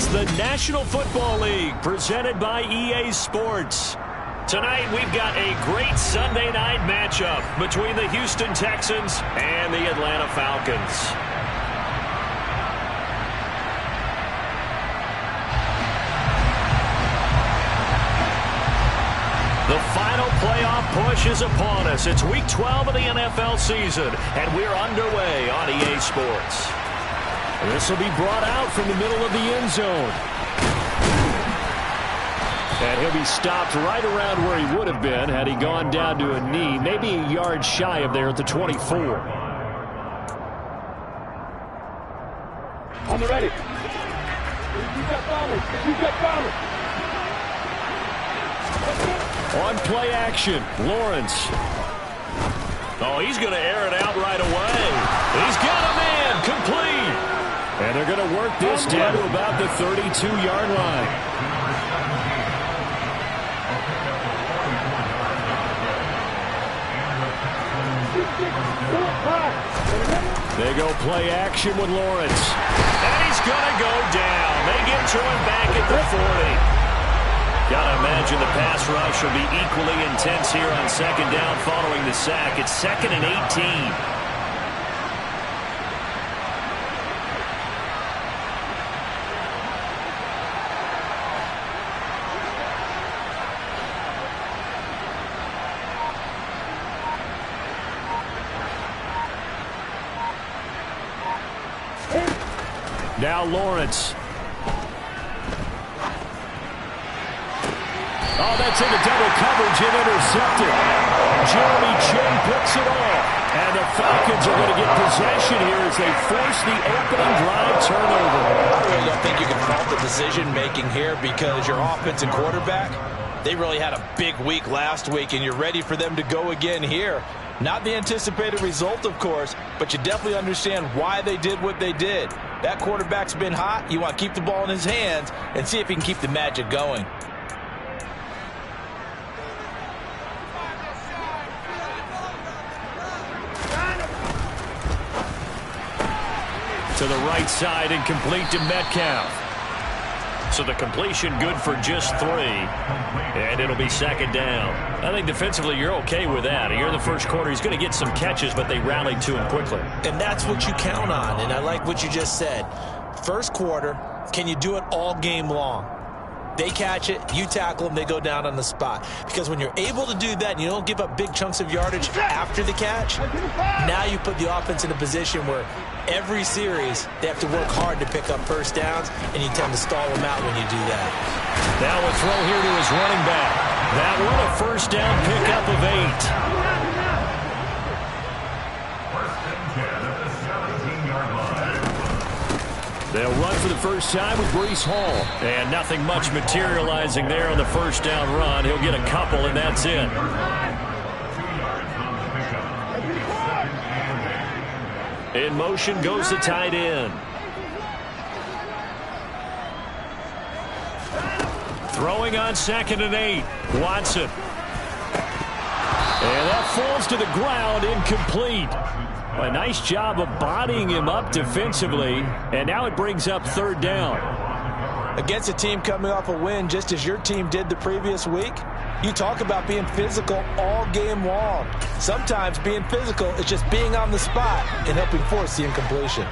It's the National Football League presented by EA Sports. Tonight we've got a great Sunday night matchup between the Houston Texans and the Atlanta Falcons. The final playoff push is upon us. It's Week 12 of the NFL season, and we're underway on EA Sports. This will be brought out from the middle of the end zone. And he'll be stopped right around where he would have been had he gone down to a knee, maybe a yard shy of there at the 24. On the ready. You got bombers. You got bombers. On play action, Lawrence. Oh, he's going to air it out right away. He's got a man, complete. And they're going to work this down to about the 32-yard line. They go play action with Lawrence. And he's going to go down. They get to him back at the 40. Gotta imagine the pass rush will be equally intense here on second down following the sack. It's 2nd and 18. Now Lawrence. Oh, that's into double coverage and intercepted. Jeremy Chin picks it off. And the Falcons are going to get possession here as they force the opening drive turnover. I really don't think you can fault the decision-making here because your offense and quarterback, they really had a big week last week, and you're ready for them to go again here. Not the anticipated result, of course, but you definitely understand why they did what they did. That quarterback's been hot. You want to keep the ball in his hands and see if he can keep the magic going. To the right side and complete to Metcalf. So the completion good for just 3. And it'll be 2nd down. I think defensively you're okay with that. Here in the first quarter he's going to get some catches, but they rallied to him quickly. And that's what you count on, and I like what you just said. First quarter, can you do it all game long? They catch it, you tackle them, they go down on the spot. Because when you're able to do that and you don't give up big chunks of yardage after the catch, now you put the offense in a position where every series they have to work hard to pick up first downs, and you tend to stall them out when you do that. Now a throw here to his running back. That one a first down pickup of 8. They'll run for the first time with Breece Hall. And nothing much materializing there on the first down run. He'll get a couple, and that's it. In motion goes the tight end. Throwing on 2nd and 8. Watson. And that falls to the ground, incomplete. A nice job of bodying him up defensively, and now it brings up 3rd down. Against a team coming off a win just as your team did the previous week, you talk about being physical all game long. Sometimes being physical is just being on the spot and helping force the incompletion.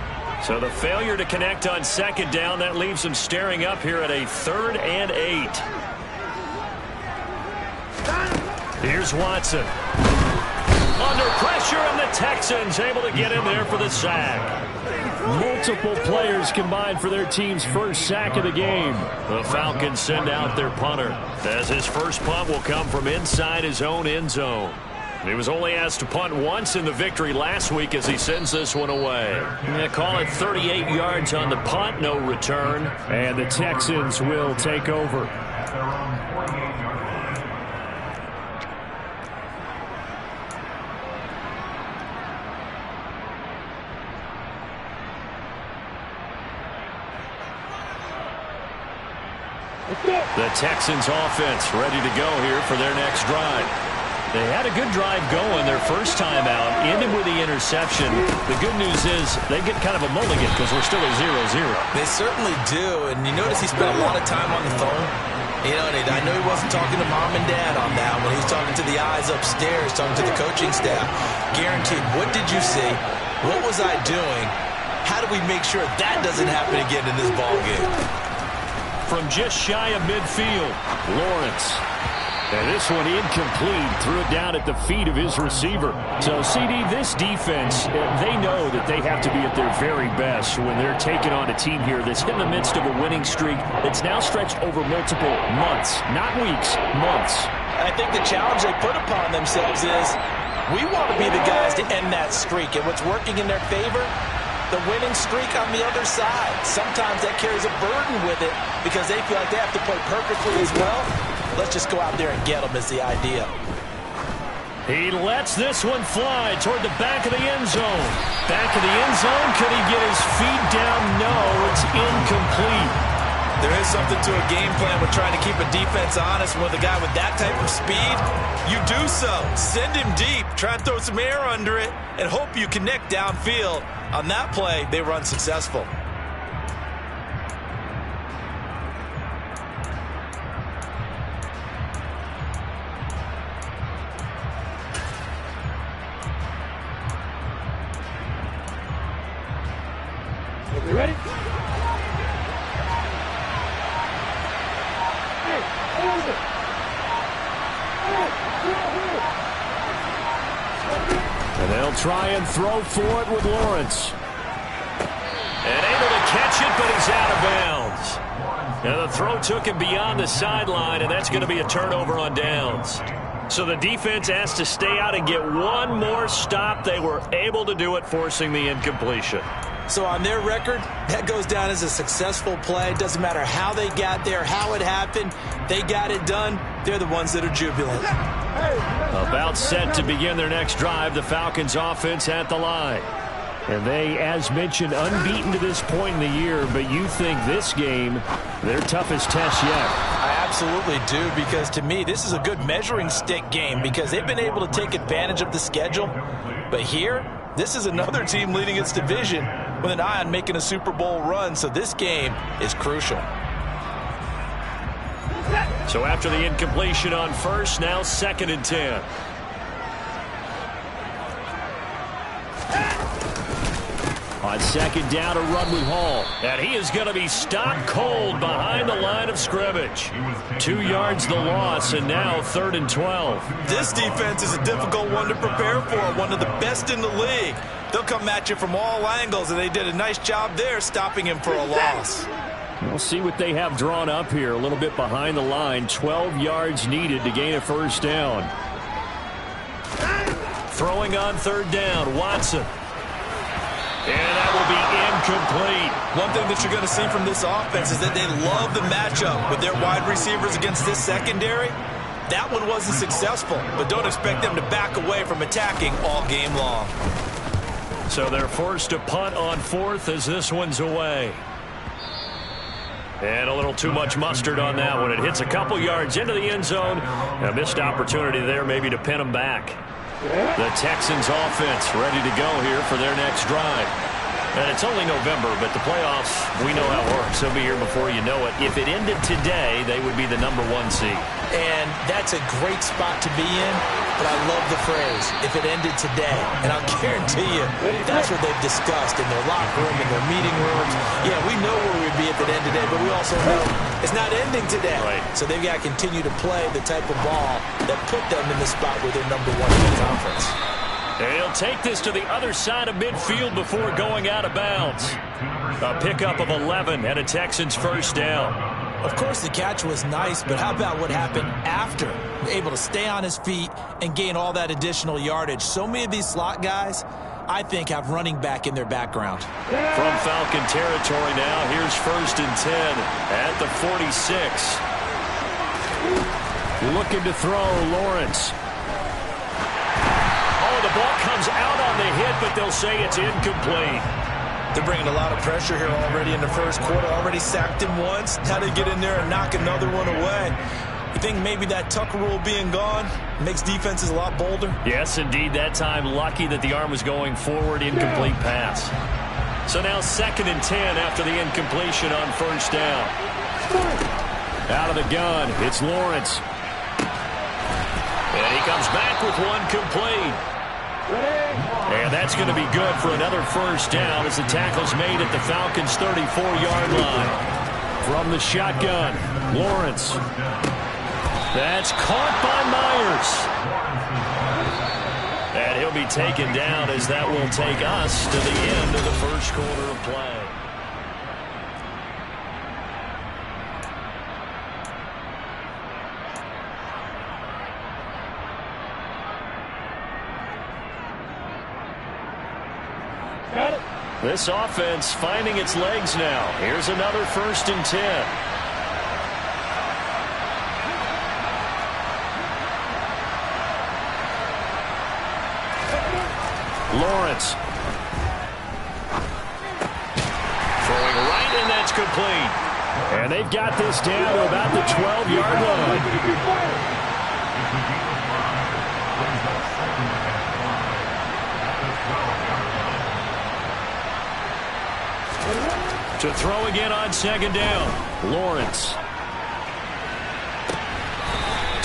So the failure to connect on 2nd down, that leaves them staring up here at a 3rd and 8. Here's Watson. Under pressure, and the Texans able to get in there for the sack. Multiple players combined for their team's first sack of the game. The Falcons send out their punter, as his first punt will come from inside his own end zone. He was only asked to punt once in the victory last week as he sends this one away. They call it 38 yards on the punt, no return, and the Texans will take over. The Texans offense ready to go here for their next drive. They had a good drive going their first time out, ended with the interception. The good news is they get kind of a mulligan because we're still at 0-0. They certainly do, and you notice he spent a lot of time on the phone. You know, and I know he wasn't talking to mom and dad on that one. He was talking to the eyes upstairs, talking to the coaching staff. Guaranteed, what did you see? What was I doing? How do we make sure that doesn't happen again in this ball game? From just shy of midfield, Lawrence. And this one incomplete, threw it down at the feet of his receiver. So, CD, this defense, they know that they have to be at their very best when they're taking on a team here that's in the midst of a winning streak that's now stretched over multiple months, not weeks, months. I think the challenge they put upon themselves is we want to be the guys to end that streak. And what's working in their favor? The winning streak on the other side. Sometimes that carries a burden with it because they feel like they have to play perfectly as well. Let's just go out there and get them is the idea. He lets this one fly toward the back of the end zone. Back of the end zone. Could he get his feet down? No, it's incomplete. There is something to a game plan with trying to keep a defense honest. With a guy with that type of speed, you do so. Send him deep. Try and throw some air under it and hope you connect downfield. On that play, they were unsuccessful. You ready? And they'll try and throw for it with Lawrence. And able to catch it, but he's out of bounds. And the throw took him beyond the sideline, and that's going to be a turnover on downs. So the defense has to stay out and get one more stop. They were able to do it, forcing the incompletion. So on their record, that goes down as a successful play. It doesn't matter how they got there, how it happened. They got it done. They're the ones that are jubilant. About set to begin their next drive, the Falcons offense at the line. And they, as mentioned, unbeaten to this point in the year, but you think this game, their toughest test yet. I absolutely do, because to me, this is a good measuring stick game because they've been able to take advantage of the schedule. But here, this is another team leading its division with an eye on making a Super Bowl run, so this game is crucial. So after the incompletion on first, now 2nd and 10. On 2nd down, a run with Hall. And he is going to be stopped cold behind the line of scrimmage. 2 yards the loss, and now 3rd and 12. This defense is a difficult one to prepare for, one of the best in the league. They'll come at you from all angles, and they did a nice job there stopping him for a loss. We'll see what they have drawn up here. A little bit behind the line. 12 yards needed to gain a first down. Throwing on 3rd down, Watson. And that will be incomplete. One thing that you're going to see from this offense is that they love the matchup with their wide receivers against this secondary. That one wasn't successful, but don't expect them to back away from attacking all game long. So they're forced to punt on 4th as this one's away. And a little too much mustard on that one. It hits a couple yards into the end zone. A missed opportunity there maybe to pin them back. The Texans offense ready to go here for their next drive. And it's only November, but the playoffs, we know how it works. They'll be here before you know it. If it ended today, they would be the #1 seed. And that's a great spot to be in, but I love the phrase, if it ended today. And I'll guarantee you, that's what they've discussed in their locker room, in their meeting rooms. Yeah, we know where we'd be if it ended today, but we also know it's not ending today. Right. So they've got to continue to play the type of ball that put them in the spot where they're #1 in the conference. And he'll take this to the other side of midfield before going out of bounds. A pickup of 11 and a Texans first down. Of course, the catch was nice, but how about what happened after? Able to stay on his feet and gain all that additional yardage. So many of these slot guys, I think, have running back in their background. From Falcon territory now, here's 1st and 10 at the 46. Looking to throw, Lawrence. Oh, the ball comes out on the hit, but they'll say it's incomplete. They're bringing a lot of pressure here already in the first quarter. Already sacked him once. How to get in there and knock another one away. You think maybe that Tucker rule being gone makes defenses a lot bolder? Yes, indeed. That time, lucky that the arm was going forward, incomplete pass. So now 2nd and 10 after the incompletion on first down. Out of the gun, it's Lawrence. And he comes back with one complete. And that's going to be good for another first down as the tackle's made at the Falcons' 34-yard line. From the shotgun, Lawrence. That's caught by Myers. And he'll be taken down as that will take us to the end of the first quarter of play. This offense finding its legs now. Here's another 1st and 10. Lawrence. Throwing right, and that's complete. And they've got this down to about the 12-yard line. To throw again on 2nd down. Lawrence.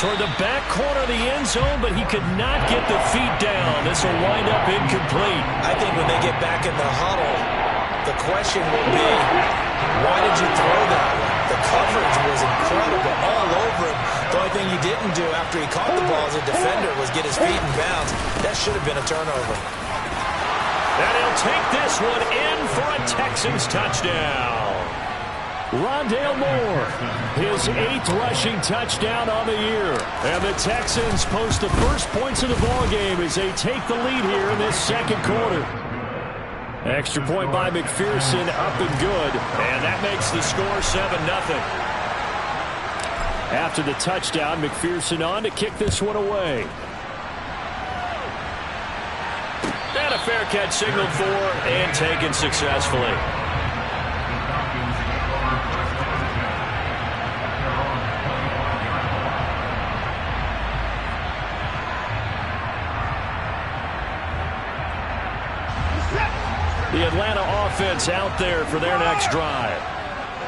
Toward the back corner of the end zone, but he could not get the feet down. This will wind up incomplete. I think when they get back in the huddle, the question will be, why did you throw that one? The coverage was incredible all over him. The only thing he didn't do after he caught the ball as a defender was get his feet in bounds. That should have been a turnover. And he'll take this one in for a Texans touchdown. Rondale Moore, his 8th rushing touchdown on the year. And the Texans post the first points of the ballgame as they take the lead here in this 2nd quarter. Extra point by McPherson, up and good. And that makes the score 7-0. After the touchdown, McPherson on to kick this one away. And a fair catch signaled for and taken successfully. The Atlanta offense out there for their next drive.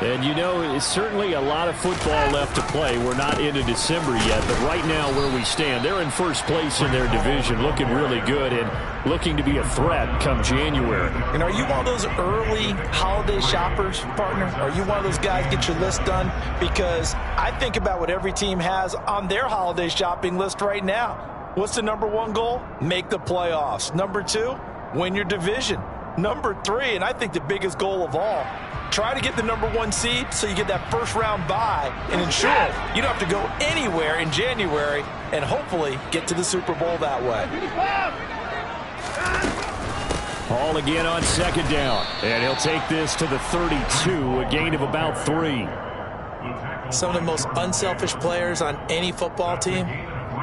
And you know, it's certainly a lot of football left to play. We're not into December yet, but right now where we stand, they're in first place in their division, looking really good and looking to be a threat come January. And are you one of those early holiday shoppers, partner? Are you one of those guys get your list done? Because I think about what every team has on their holiday shopping list right now. What's the #1 goal? Make the playoffs. #2, win your division. #3, and I think the biggest goal of all, try to get the #1 seed so you get that first-round bye and ensure you don't have to go anywhere in January and hopefully get to the Super Bowl that way. Ball again on 2nd down, and he'll take this to the 32, a gain of about 3. Some of the most unselfish players on any football team,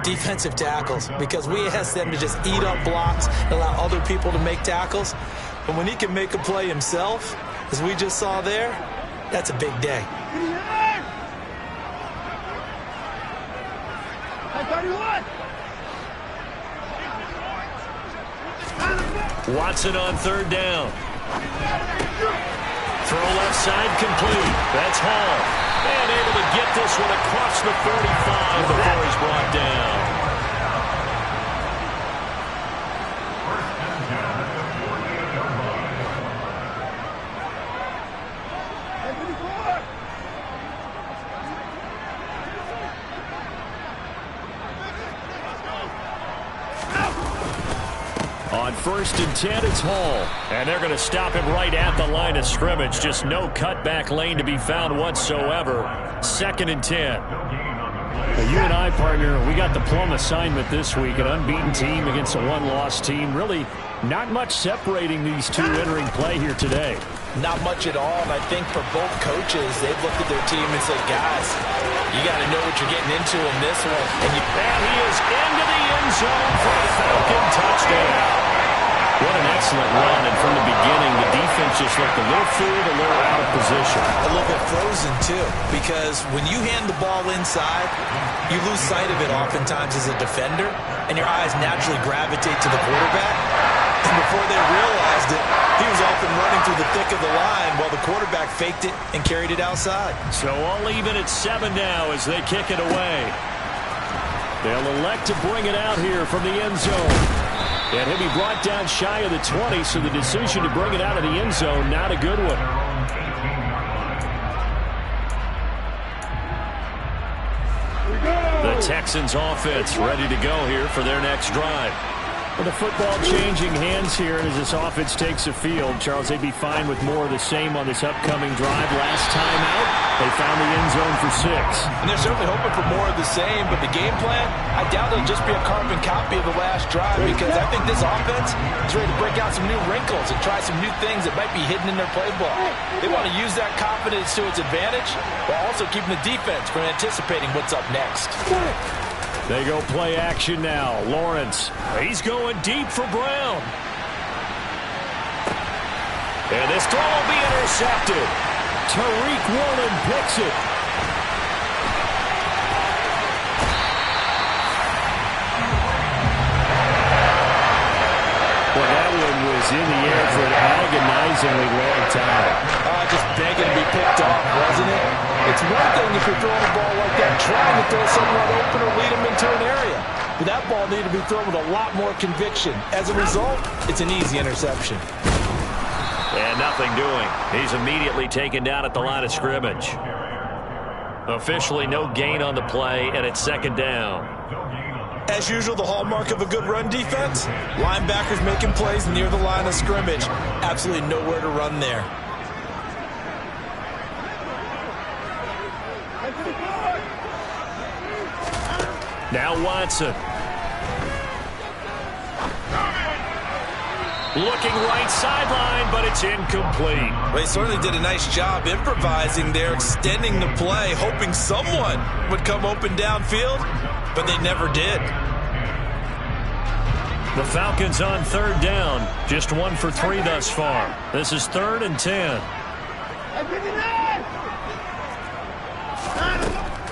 defensive tackles, because we ask them to just eat up blocks and allow other people to make tackles. But when he can make a play himself, as we just saw there, that's a big day. Watson on 3rd down. Throw left side complete. That's Hall. And able to get this one across the 45 before he's brought down. On 1st and 10, it's Hall. And they're going to stop him right at the line of scrimmage. Just no cutback lane to be found whatsoever. 2nd and 10. Well, you and I, partner, we got the plum assignment this week. An unbeaten team against a one-loss team. Really not much separating these two entering play here today. Not much at all, and I think for both coaches, they've looked at their team and said, guys, you got to know what you're getting into in this one. And he is into the end zone for a Falcon touchdown. What a an excellent run, and from the beginning, the defense just looked a little fooled, a little out of position. A little bit frozen, too, because when you hand the ball inside, you lose sight of it oftentimes as a defender, and your eyes naturally gravitate to the quarterback. And before they realized it, he was off and running through the thick of the line while the quarterback faked it and carried it outside. So all even at 7 now as they kick it away. They'll elect to bring it out here from the end zone. And he'll be brought down shy of the 20, so the decision to bring it out of the end zone, not a good one. The Texans offense ready to go here for their next drive. With the football changing hands here as this offense takes the field, Charles, they'd be fine with more of the same on this upcoming drive. Last time out, they found the end zone for 6. And they're certainly hoping for more of the same, but the game plan, I doubt it'll just be a carbon copy of the last drive, because I think this offense is ready to break out some new wrinkles and try some new things that might be hidden in their playbook. They want to use that confidence to its advantage, while also keeping the defense from anticipating what's up next. They go play action now. Lawrence, he's going deep for Brown. And this throw will be intercepted. Tariq Woolen picks it. Well, that one was in the air for an agonizingly long time. Just begging to be picked off, wasn't it? It's one thing if you're throwing a ball like that, trying to throw someone open or lead them into an area. But that ball needed to be thrown with a lot more conviction. As a result, it's an easy interception. And nothing doing. He's immediately taken down at the line of scrimmage. Officially no gain on the play, and it's 2nd down. As usual, the hallmark of a good run defense, linebackers making plays near the line of scrimmage. Absolutely nowhere to run there. Now Watson. Looking right sideline, but it's incomplete. Well, they certainly did a nice job improvising there, extending the play, hoping someone would come open downfield, but they never did. The Falcons on 3rd down. Just 1 for 3 thus far. This is 3rd and 10.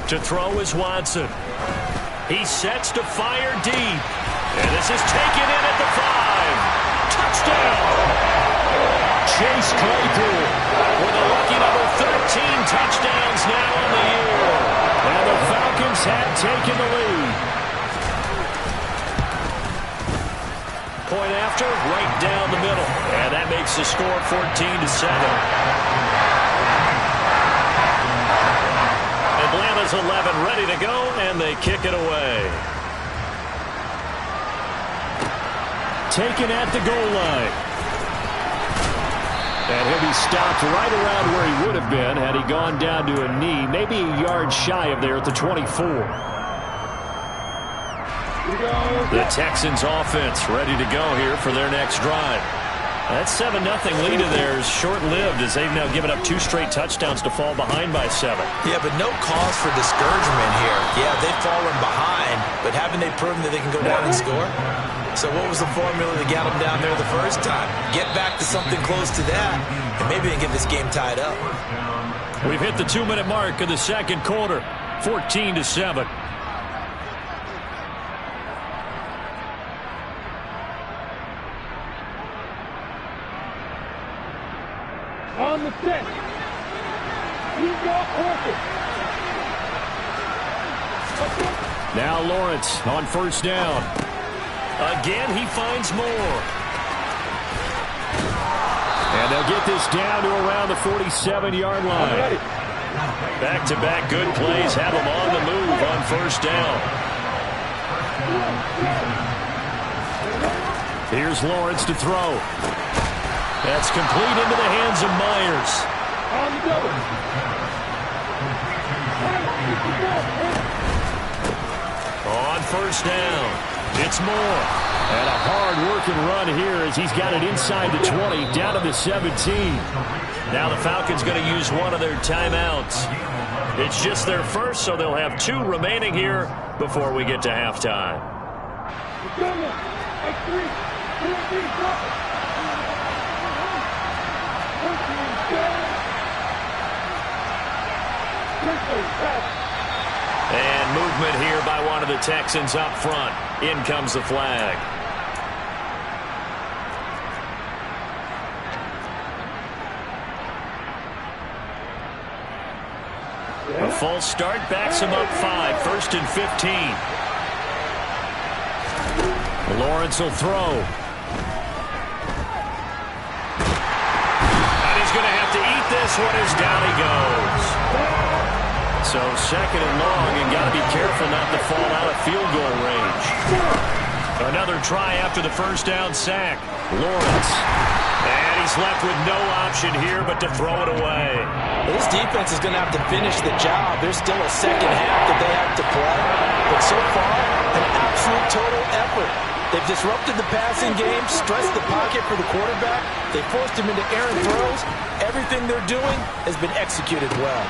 To throw is Watson. He sets to fire deep. And this is taken in at the 5. Touchdown! Chase Claypool with a lucky number 13 touchdowns now on the year. And the Falcons have taken the lead. Point after, right down the middle. And that makes the score 14-7. Atlanta's 11 ready to go, and they kick it away. Taken at the goal line. And he'll be stopped right around where he would have been had he gone down to a knee, maybe a yard shy of there at the 24. The Texans offense ready to go here for their next drive. That 7-0 lead of theirs short-lived as they've now given up 2 straight touchdowns to fall behind by 7. Yeah, but no cause for discouragement here. Yeah, they've fallen behind, but haven't they proven that they can go down and score? So what was the formula that got them down there the first time? Get back to something close to that, and maybe they can get this game tied up. We've hit the 2-minute mark of the 2nd quarter, 14-7. On the set. He's got Hawkins. Now Lawrence on 1st down. Again, he finds more. And they'll get this down to around the 47-yard line. Back-to-back good plays have them on the move on 1st down. Here's Lawrence to throw. That's complete into the hands of Myers. On 1st down, it's Moore. And a hard-working run here as he's got it inside the 20, down to the 17. Now the Falcons going to use one of their timeouts. It's just their first, so they'll have 2 remaining here before we get to halftime. And movement here by one of the Texans up front. In comes the flag. A false start backs him up 5. 1st and 15. Lawrence will throw. And he's going to have to eat this one as down he goes. So 2nd and long, and got to be careful not to fall out of field goal range. Another try after the first down sack. Lawrence. And he's left with no option here but to throw it away. This defense is going to have to finish the job. There's still a second half that they have to play. But so far, an absolute total effort. They've disrupted the passing game, stressed the pocket for the quarterback. They forced him into errant throws. Everything they're doing has been executed well.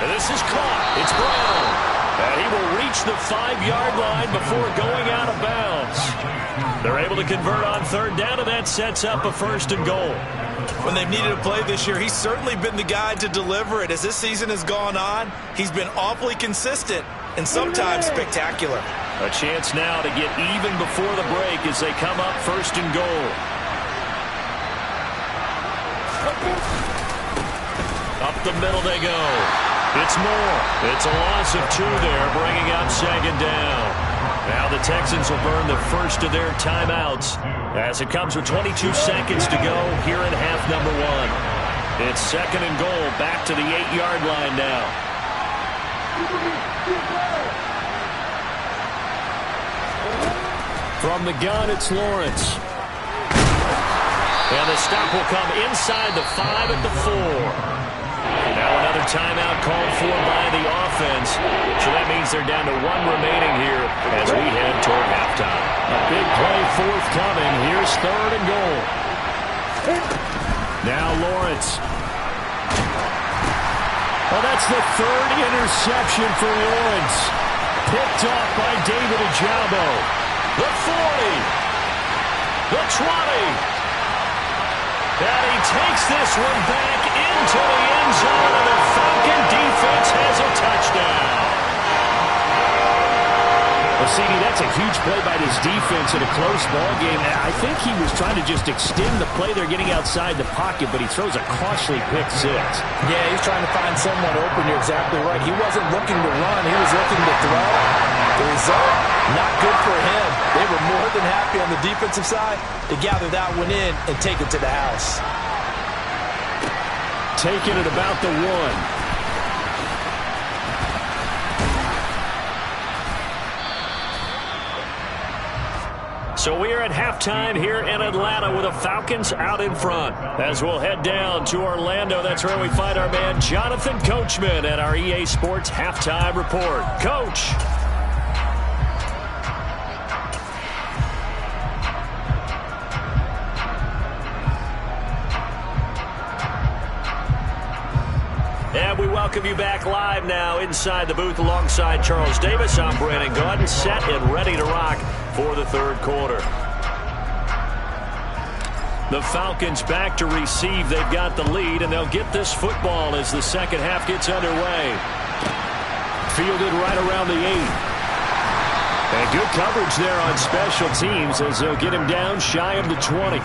And this is caught. It's Brown. And he will reach the 5-yard line before going out of bounds. They're able to convert on 3rd down, and that sets up a 1st and goal. When they've needed a play this year, he's certainly been the guy to deliver it. As this season has gone on, he's been awfully consistent and sometimes spectacular. A chance now to get even before the break as they come up 1st and goal. Up the middle they go. It's Moore. It's a loss of 2 there, bringing up 2nd down. Now the Texans will burn the first of their timeouts as it comes with 22 seconds to go here in half number 1. It's 2nd and goal, back to the 8-yard line now. From the gun, it's Lawrence. And the stop will come inside the 5 at the 4. Now another timeout called for by the offense. So that means they're down to 1 remaining here as we head toward halftime. A big play forthcoming. Here's 3rd and goal. Now Lawrence. Well, that's the 3rd interception for Lawrence. Picked off by David Ojabo. The 40. The 20. And he takes this one back into the end zone, and the Falcon defense has a touchdown. Well, CD, that's a huge play by this defense in a close ball game. I think he was trying to just extend the play. They're getting outside the pocket, but he throws a costly pick 6. Yeah, he's trying to find someone open. You're exactly right. He wasn't looking to run. He was looking to throw. The result, not good for him. They were more than happy on the defensive side to gather that one in and take it to the house. Taking it about the 1. So we are at halftime here in Atlanta with the Falcons out in front. As we'll head down to Orlando, that's where we find our man Jonathan Coachman at our EA Sports Halftime Report. Coach. And we welcome you back live now inside the booth alongside Charles Davis. I'm Brandon Gaudin, set and ready to rock for the 3rd quarter. The Falcons back to receive. They've got the lead, and they'll get this football as the 2nd half gets underway. Fielded right around the 8. And good coverage there on special teams as they'll get him down shy of the 20.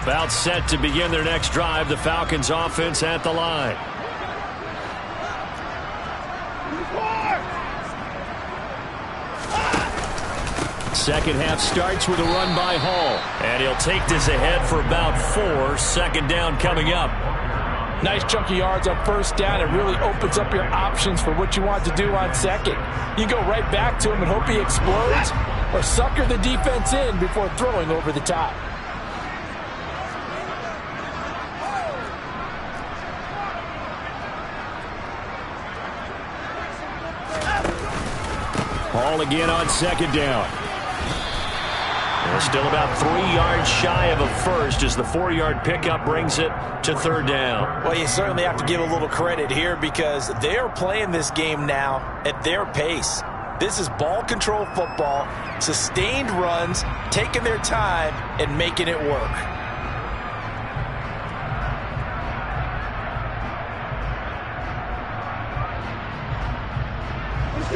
About set to begin their next drive. The Falcons offense at the line. Second half starts with a run by Hall. And he'll take this ahead for about 4. 2nd down coming up. Nice chunky yards on 1st down. It really opens up your options for what you want to do on 2nd. You go right back to him and hope he explodes, or sucker the defense in before throwing over the top. Hall again on 2nd down. Still about 3 yards shy of a first as the 4-yard pickup brings it to third down. Well, you certainly have to give a little credit here because they are playing this game now at their pace. This is ball control football, sustained runs, taking their time and making it work.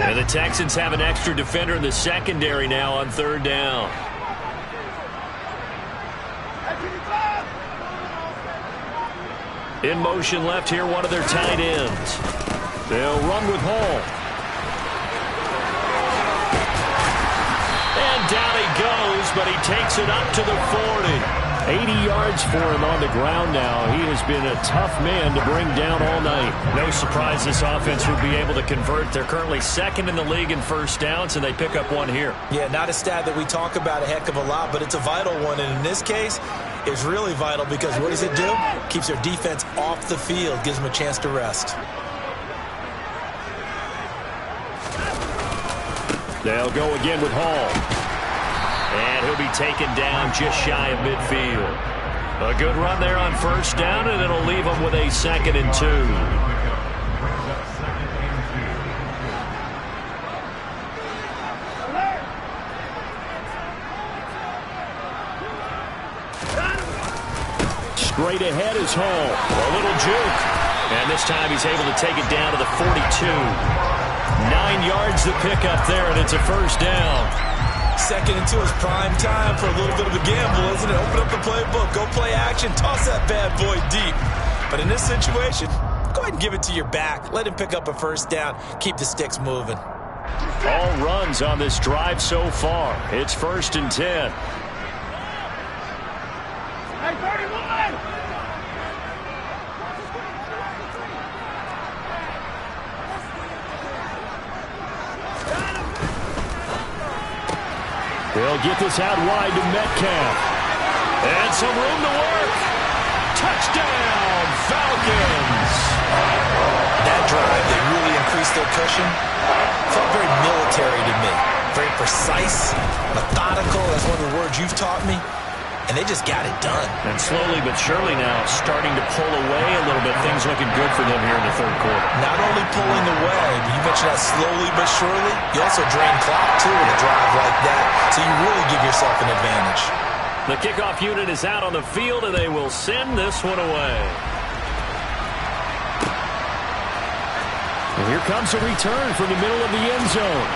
And the Texans have an extra defender in the secondary now on third down. In motion left here, one of their tight ends. They'll run with Hall. And down he goes, but he takes it up to the 40. 80 yards for him on the ground now. He has been a tough man to bring down all night. No surprise this offense would be able to convert. They're currently second in the league in first downs, and they pick up one here. Yeah, not a stat that we talk about a heck of a lot, but it's a vital one. And in this case, it's really vital because what does it do? Keeps their defense off the field, gives them a chance to rest. They'll go again with Hall. And he'll be taken down just shy of midfield. A good run there on first down, and it'll leave them with a 2nd and 2. Straight ahead is Hall. A little juke. And this time he's able to take it down to the 42. 9 yards to pick up there, and it's a first down. 2nd and 2 is prime time for a little bit of a gamble, isn't it? Open up the playbook, go play action, toss that bad boy deep. But in this situation, go ahead and give it to your back. Let him pick up a first down. Keep the sticks moving. All runs on this drive so far. It's 1st and 10. Hey, 31! They'll get this out wide to Metcalf. And some room to work. Touchdown, Falcons. That drive, they really increased their cushion. Felt very military to me. Very precise, methodical. That's one of the words you've taught me. And they just got it done. And slowly but surely now starting to pull away a little bit. Things looking good for them here in the third quarter. Not only pulling away, but you mentioned that slowly but surely. You also drain clock, too, with a drive like that. So you really give yourself an advantage. The kickoff unit is out on the field, and they will send this one away. And here comes a return from the middle of the end zone.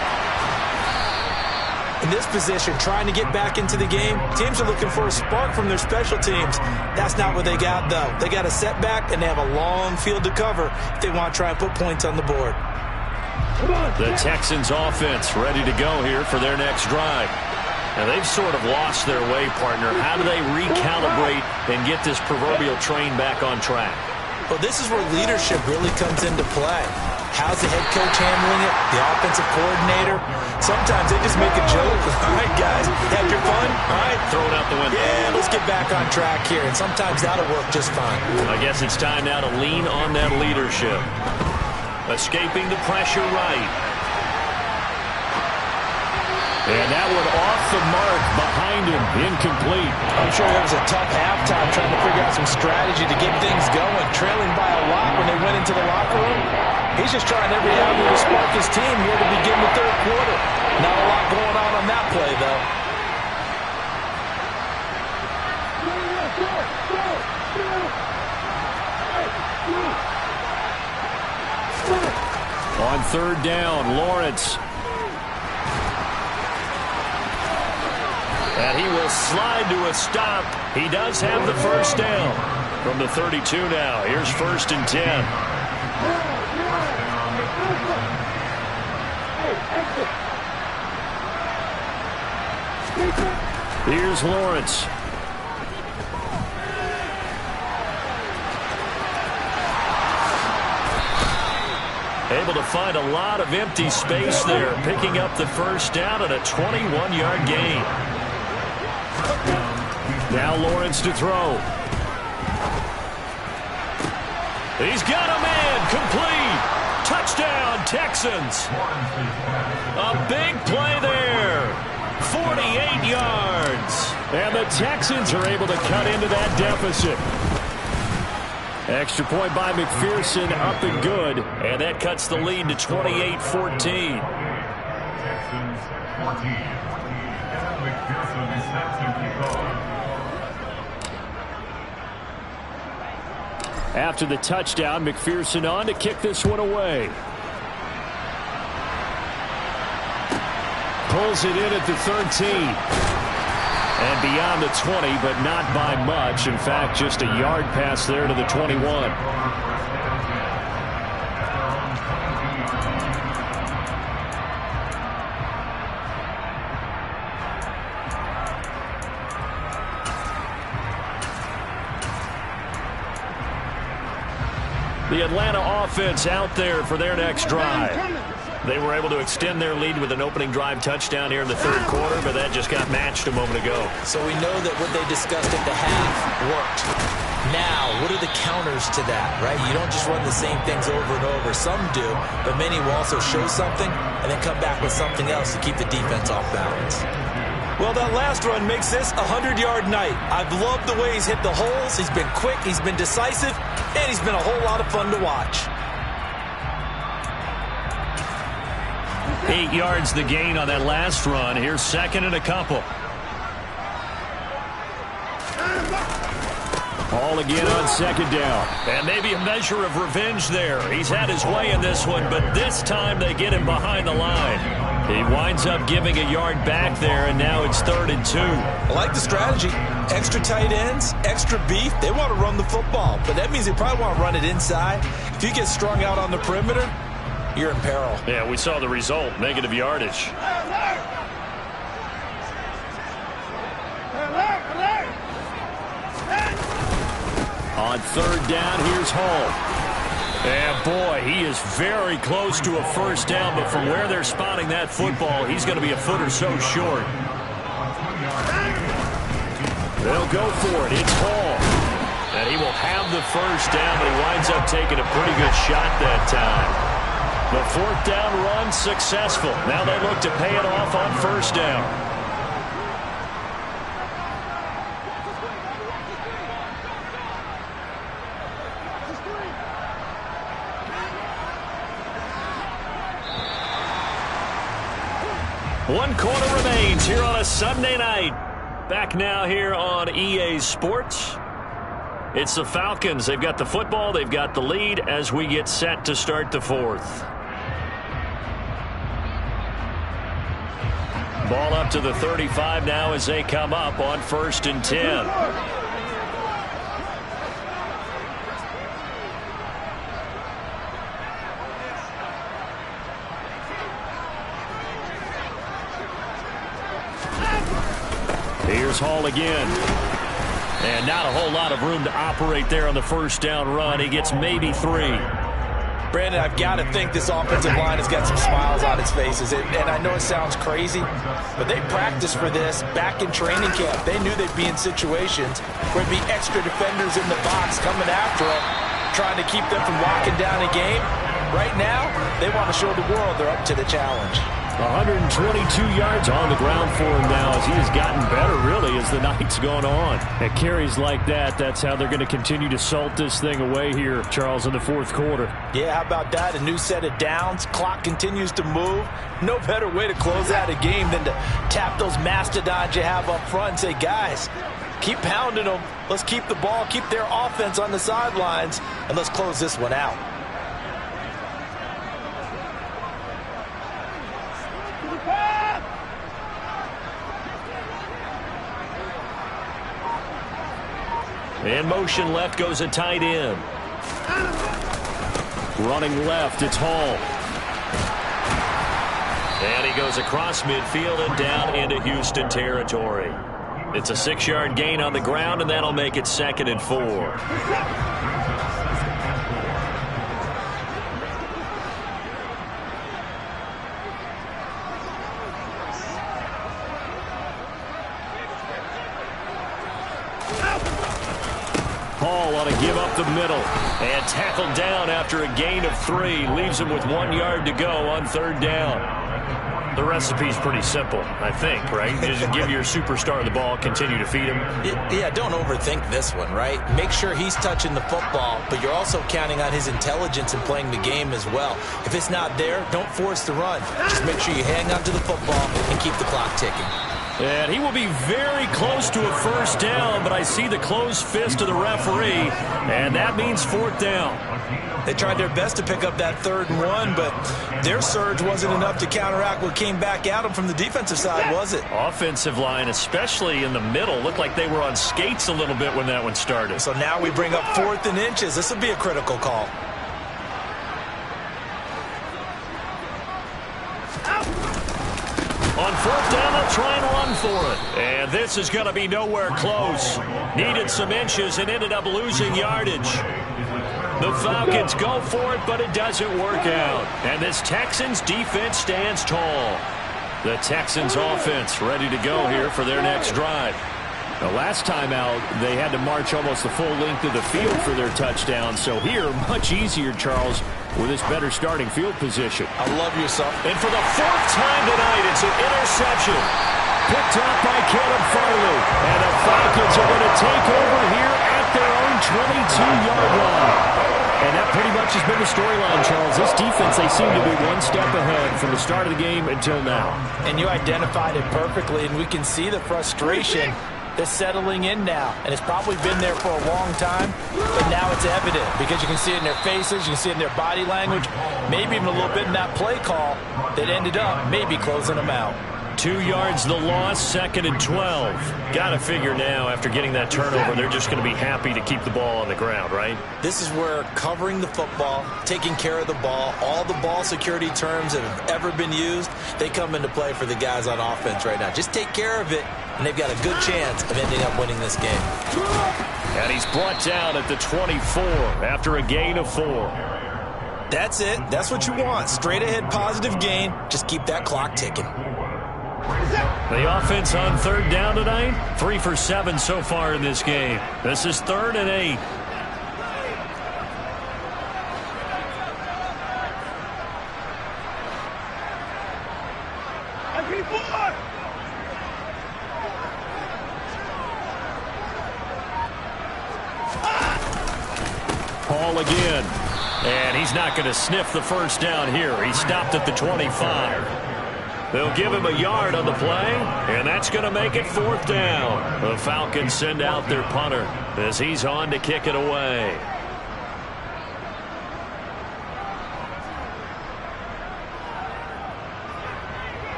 In this position, trying to get back into the game, teams are looking for a spark from their special teams. That's not what they got, though. They got a setback, and they have a long field to cover if they want to try and put points on the board. The Texans offense ready to go here for their next drive. Now, they've sort of lost their way, partner. How do they recalibrate and get this proverbial train back on track? Well, this is where leadership really comes into play. How's the head coach handling it? The offensive coordinator? Sometimes they just make a joke. All right, guys, had your fun? All right. Throw it out the window. Yeah, let's get back on track here. And sometimes that'll work just fine. I guess it's time now to lean on that leadership. Escaping the pressure right. And that one off the mark behind him. Incomplete. I'm sure it was a tough halftime trying to figure out some strategy to get things going. Trailing by a lot when they went into the locker room. He's just trying every avenue to spark his team here to begin the third quarter. Not a lot going on that play, though. On third down, Lawrence. And he will slide to a stop. He does have the first down. From the 32 now, here's 1st and 10. Here's Lawrence. Able to find a lot of empty space there, picking up the first down at a 21-yard gain. Now Lawrence to throw. He's got a man, complete. Touchdown, Texans. A big play there. 48 yards. And the Texans are able to cut into that deficit. Extra point by McPherson, up and good. And that cuts the lead to 28-14. After the touchdown, McPherson on to kick this one away. Pulls it in at the 13. And beyond the 20, but not by much. In fact, just a yard pass there to the 21. The Atlanta offense out there for their next drive. They were able to extend their lead with an opening drive touchdown here in the third quarter, but that just got matched a moment ago. So we know that what they discussed at the half worked. Now, what are the counters to that, right? You don't just run the same things over and over. Some do, but many will also show something and then come back with something else to keep the defense off balance. Well, that last run makes this a 100-yard night. I've loved the way he's hit the holes. He's been quick, he's been decisive, and he's been a whole lot of fun to watch. 8 yards the gain on that last run. Here's second and a couple. All again on second down. And maybe a measure of revenge there. He's had his way in this one, but this time they get him behind the line. He winds up giving a yard back there, and now it's 3rd and 2. I like the strategy. Extra tight ends, extra beef. They want to run the football, but that means they probably want to run it inside. If you get strung out on the perimeter, you're in peril. Yeah, we saw the result, negative yardage. On 3rd down, here's Hall. And boy, he is very close to a first down, but from where they're spotting that football, he's going to be a foot or so short. They'll go for it. It's Hall. And he will have the first down, but he winds up taking a pretty good shot that time. The 4th down run successful. Now they look to pay it off on first down. One quarter remains here on a Sunday night. Back now here on EA Sports. It's the Falcons. They've got the football. They've got the lead as we get set to start the 4th. Ball up to the 35 now as they come up on 1st and 10. Here's Hall again. And not a whole lot of room to operate there on the first down run. He gets maybe 3. Brandon, I've got to think this offensive line has got some smiles on its faces. And I know it sounds crazy, but they practiced for this back in training camp. They knew they'd be in situations where there'd be extra defenders in the box coming after them, trying to keep them from locking down a game. Right now, they want to show the world they're up to the challenge. 122 yards on the ground for him now as he has gotten better, really, as the night's gone on. At carries like that, that's how they're going to continue to salt this thing away here, Charles, in the 4th quarter. Yeah, how about that? A new set of downs. Clock continues to move. No better way to close out a game than to tap those mastodons you have up front and say, guys, keep pounding them. Let's keep the ball, keep their offense on the sidelines, and let's close this one out. In motion left goes a tight end. Running left, it's Hall. And he goes across midfield and down into Houston territory. It's a 6-yard gain on the ground, and that'll make it 2nd and 4. Hall on a give up the middle and tackled down after a gain of 3. Leaves him with 1 yard to go on 3rd down. The recipe's pretty simple, I think, right? Just give your superstar the ball, continue to feed him. Yeah, don't overthink this one, right? Make sure he's touching the football, but you're also counting on his intelligence in playing the game as well. If it's not there, don't force the run. Just make sure you hang on to the football and keep the clock ticking. And he will be very close to a first down, but I see the closed fist of the referee, and that means fourth down. They tried their best to pick up that 3rd and 1, but their surge wasn't enough to counteract what came back at them from the defensive side, was it? Offensive line, especially in the middle, looked like they were on skates a little bit when that one started. So now we bring up 4th and inches. This will be a critical call. On 4th down, they'll try and run for it. And this is going to be nowhere close. Needed some inches and ended up losing yardage. The Falcons go for it, but it doesn't work out. And this Texans defense stands tall. The Texans offense ready to go here for their next drive. The last time out, they had to march almost the full length of the field for their touchdown. So here, much easier, Charles, with this better starting field position. I love you, son. And for the 4th time tonight, it's an interception. Picked up by Caleb Farley. And the Falcons are going to take over here at their own 22-yard line. And that pretty much has been the storyline, Charles. This defense, they seem to be one step ahead from the start of the game until now. And you identified it perfectly, and we can see the frustration that's settling in now. And it's probably been there for a long time, but now it's evident because you can see it in their faces, you can see it in their body language, maybe even a little bit in that play call that ended up maybe closing them out. 2 yards the loss, 2nd and 12. Got to figure now after getting that turnover, they're just going to be happy to keep the ball on the ground, right? This is where covering the football, taking care of the ball, all the ball security terms that have ever been used, they come into play for the guys on offense right now. Just take care of it, and they've got a good chance of ending up winning this game. And he's brought down at the 24 after a gain of 4. That's it. That's what you want. Straight ahead positive gain. Just keep that clock ticking. The offense on 3rd down tonight, 3 for 7 so far in this game. This is 3rd and 8. Paul again. And he's not going to sniff the first down here. He stopped at the 25. They'll give him a yard on the play, and that's going to make it 4th down. The Falcons send out their punter as he's on to kick it away.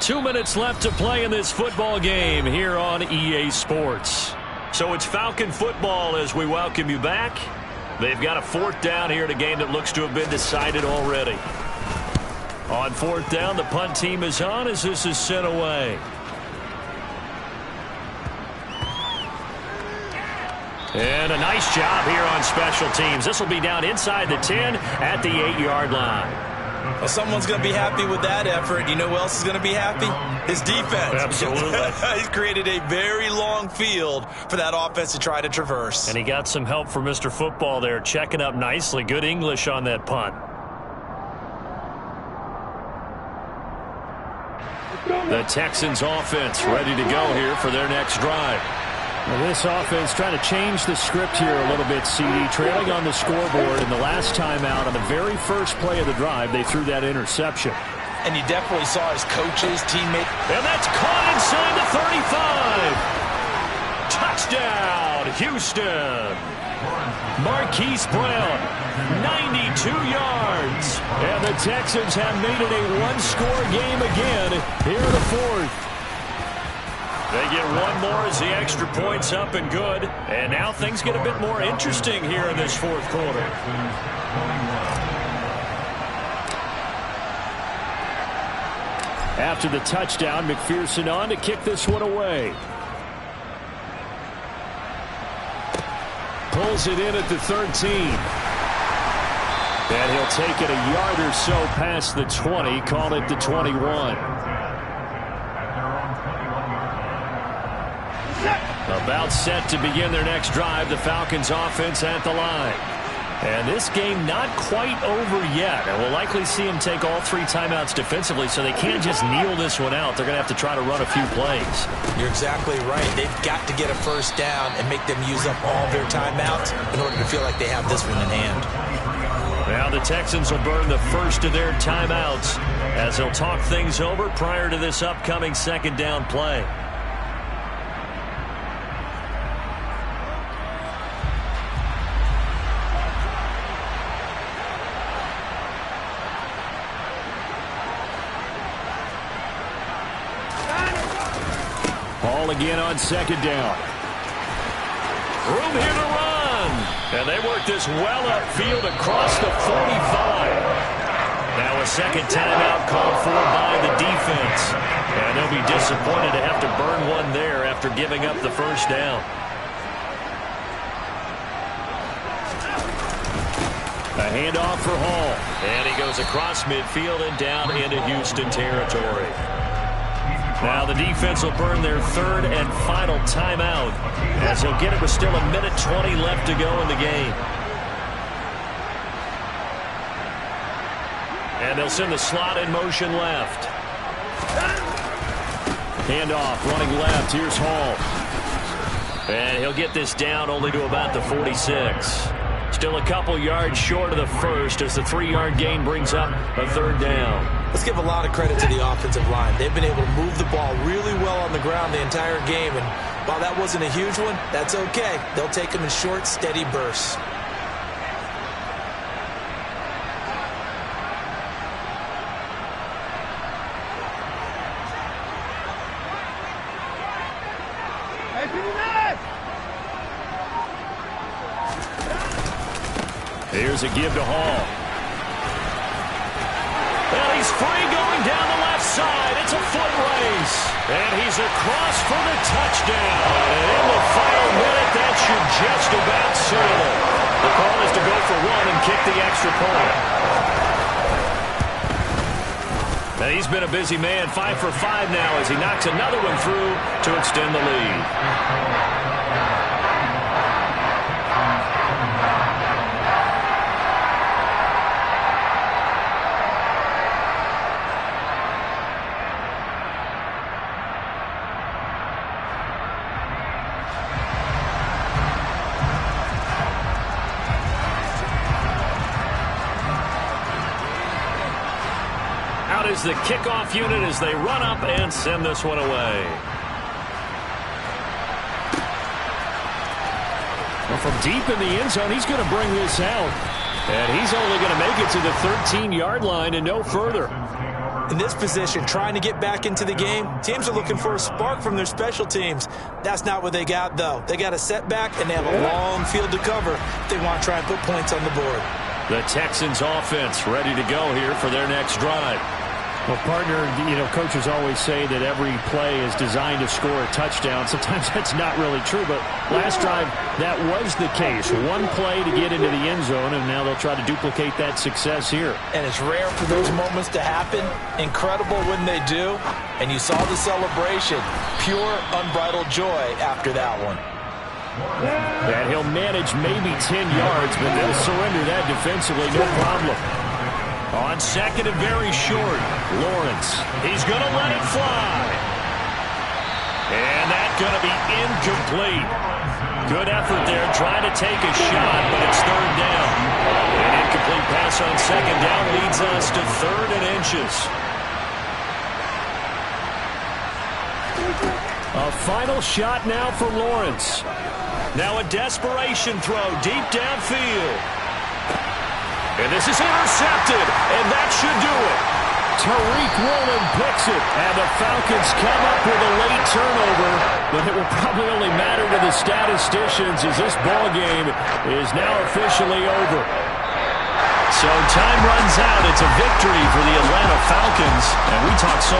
Two minutes left to play in this football game here on EA Sports. So it's Falcon football as we welcome you back. They've got a 4th down here in a game that looks to have been decided already. On 4th down, the punt team is on as this is sent away. And a nice job here on special teams. This will be down inside the 10 at the 8-yard line. Well, someone's going to be happy with that effort. You know who else is going to be happy? His defense. Absolutely. He's created a very long field for that offense to try to traverse. And he got some help from Mr. Football there, checking up nicely. Good English on that punt. The Texans offense ready to go here for their next drive. Well, this offense trying to change the script here a little bit, CD. Trailing on the scoreboard, and the last time out on the very first play of the drive, they threw that interception. And you definitely saw his coaches, teammates. And that's caught inside the 35. Touchdown, Houston. Marquise Brown, 92 yards. And the Texans have made it a one-score game again here in the 4th. They get one more as the extra point's up and good. And now things get a bit more interesting here in this 4th quarter. After the touchdown, McPherson on to kick this one away. Pulls it in at the 13. And he'll take it a yard or so past the 20, call it the 21. About set to begin their next drive, the Falcons offense at the line. And this game not quite over yet. And we'll likely see them take all 3 timeouts defensively, so they can't just kneel this one out. They're going to have to try to run a few plays. You're exactly right. They've got to get a first down and make them use up all their timeouts in order to feel like they have this one in hand. Now the Texans will burn the first of their timeouts as they'll talk things over prior to this upcoming second down play. Ball again on second down. Room here to run. And they work this well upfield across the 45. Now a second timeout called for by the defense. And they'll be disappointed to have to burn one there after giving up the first down. A handoff for Hall. And he goes across midfield and down into Houston territory. Now the defense will burn their third and final timeout as he'll get it with still 1:20 left to go in the game. And they'll send the slot in motion left. Handoff running left. Here's Hall. And he'll get this down only to about the 46. Still a couple yards short of the first as the 3-yard gain brings up a third down. Let's give a lot of credit to the offensive line. They've been able to move the ball really well on the ground the entire game. And while that wasn't a huge one, that's okay. They'll take them in short, steady bursts. Here's a give to Hall. Well, he's free going down the left side. It's a foot race. And he's across for the touchdown. And in the final minute, that should just about seal it. The call is to go for one and kick the extra point. And he's been a busy man, 5 for 5 now as he knocks another one through to extend the lead. Is the kickoff unit as they run up and send this one away. Well, from deep in the end zone, he's going to bring this out. And he's only going to make it to the 13-yard line and no further. In this position, trying to get back into the game, teams are looking for a spark from their special teams. That's not what they got, though. They got a setback, and they have a long field to cover if they want to try and put points on the board. The Texans offense ready to go here for their next drive. Well, partner, coaches always say that every play is designed to score a touchdown. Sometimes that's not really true, but last drive, that was the case. One play to get into the end zone, and now they'll try to duplicate that success here. And it's rare for those moments to happen. Incredible when they do. And you saw the celebration. Pure, unbridled joy after that one. And he'll manage maybe 10 yards, but they'll surrender that defensively, no problem. On second and very short, Lawrence. He's going to let it fly. And that's going to be incomplete. Good effort there, trying to take a shot, but it's third down. An incomplete pass on second down leads us to 3rd and inches. A final shot now for Lawrence. Now a desperation throw deep downfield. And this is intercepted, and that should do it. Tariq Woolen picks it, and the Falcons come up with a late turnover, but it will probably only matter to the statisticians as this ball game is now officially over. So time runs out. It's a victory for the Atlanta Falcons, and we talk so much